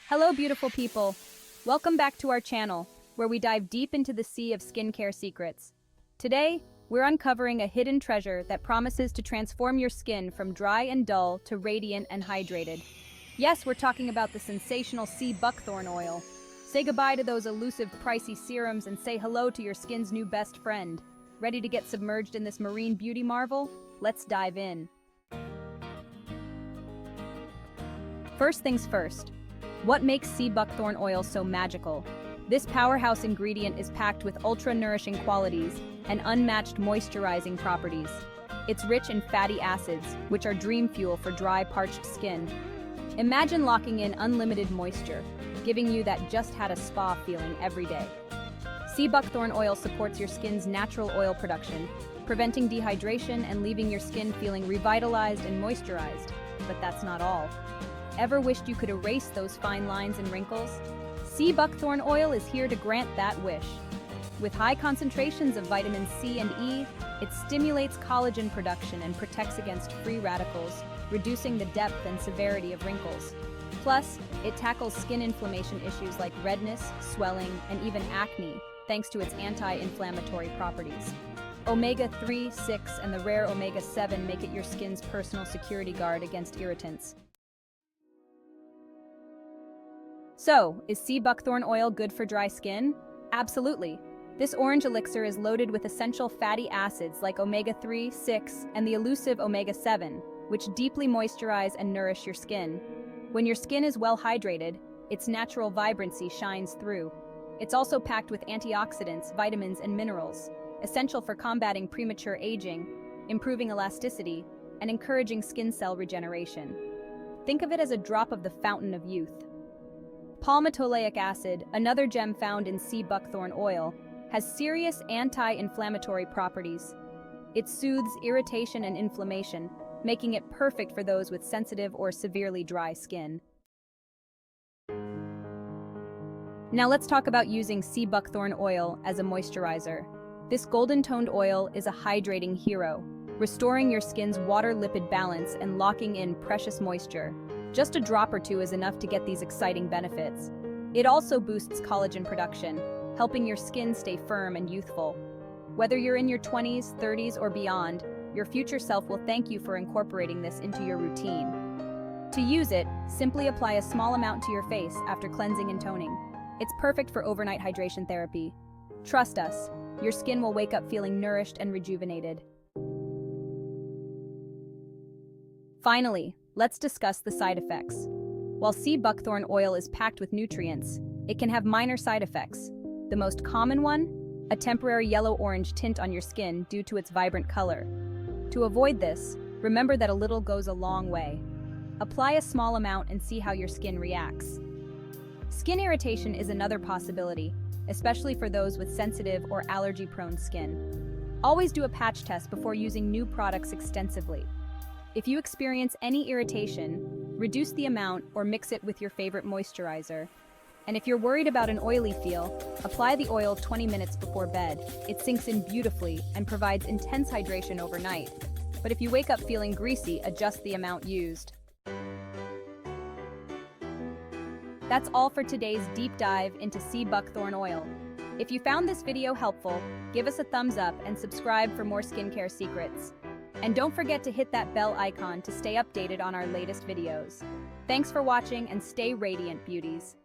Hello, beautiful people. Welcome back to our channel, where we dive deep into the sea of skincare secrets. Today, we're uncovering a hidden treasure that promises to transform your skin from dry and dull to radiant and hydrated. Yes, we're talking about the sensational Sea Buckthorn Oil. Say goodbye to those elusive, pricey serums and say hello to your skin's new best friend. Ready to get submerged in this marine beauty marvel? Let's dive in. First things first. What makes Sea Buckthorn Oil so magical? This powerhouse ingredient is packed with ultra-nourishing qualities and unmatched moisturizing properties. It's rich in fatty acids, which are dream fuel for dry, parched skin. Imagine locking in unlimited moisture, giving you that just-had-a-spa feeling every day. Sea Buckthorn Oil supports your skin's natural oil production, preventing dehydration and leaving your skin feeling revitalized and moisturized. But that's not all. Ever wished you could erase those fine lines and wrinkles? Sea Buckthorn Oil is here to grant that wish. With high concentrations of vitamins C and E, it stimulates collagen production and protects against free radicals, reducing the depth and severity of wrinkles. Plus, it tackles skin inflammation issues like redness, swelling, and even acne, thanks to its anti-inflammatory properties. Omega-3, 6, and the rare omega-7 make it your skin's personal security guard against irritants. So, is Sea Buckthorn Oil good for dry skin? Absolutely. This orange elixir is loaded with essential fatty acids like omega-3, 6, and the elusive omega-7, which deeply moisturize and nourish your skin. When your skin is well hydrated, its natural vibrancy shines through. It's also packed with antioxidants, vitamins, and minerals, essential for combating premature aging, improving elasticity, and encouraging skin cell regeneration. Think of it as a drop of the fountain of youth. Palmitoleic acid, another gem found in Sea Buckthorn Oil, has serious anti-inflammatory properties. It soothes irritation and inflammation, making it perfect for those with sensitive or severely dry skin. Now let's talk about using Sea Buckthorn Oil as a moisturizer. This golden-toned oil is a hydrating hero, restoring your skin's water-lipid balance and locking in precious moisture. Just a drop or two is enough to get these exciting benefits. It also boosts collagen production, helping your skin stay firm and youthful. Whether you're in your 20s, 30s, or beyond, your future self will thank you for incorporating this into your routine. To use it, simply apply a small amount to your face after cleansing and toning. It's perfect for overnight hydration therapy. Trust us, your skin will wake up feeling nourished and rejuvenated. Finally, let's discuss the side effects. While Sea Buckthorn Oil is packed with nutrients, it can have minor side effects. The most common one? A temporary yellow-orange tint on your skin due to its vibrant color. To avoid this, remember that a little goes a long way. Apply a small amount and see how your skin reacts. Skin irritation is another possibility, especially for those with sensitive or allergy-prone skin. Always do a patch test before using new products extensively. If you experience any irritation, reduce the amount or mix it with your favorite moisturizer. And if you're worried about an oily feel, apply the oil 20 minutes before bed. It sinks in beautifully and provides intense hydration overnight. But if you wake up feeling greasy, adjust the amount used. That's all for today's deep dive into Sea Buckthorn Oil. If you found this video helpful, give us a thumbs up and subscribe for more skincare secrets. And don't forget to hit that bell icon to stay updated on our latest videos. Thanks for watching and stay radiant, beauties.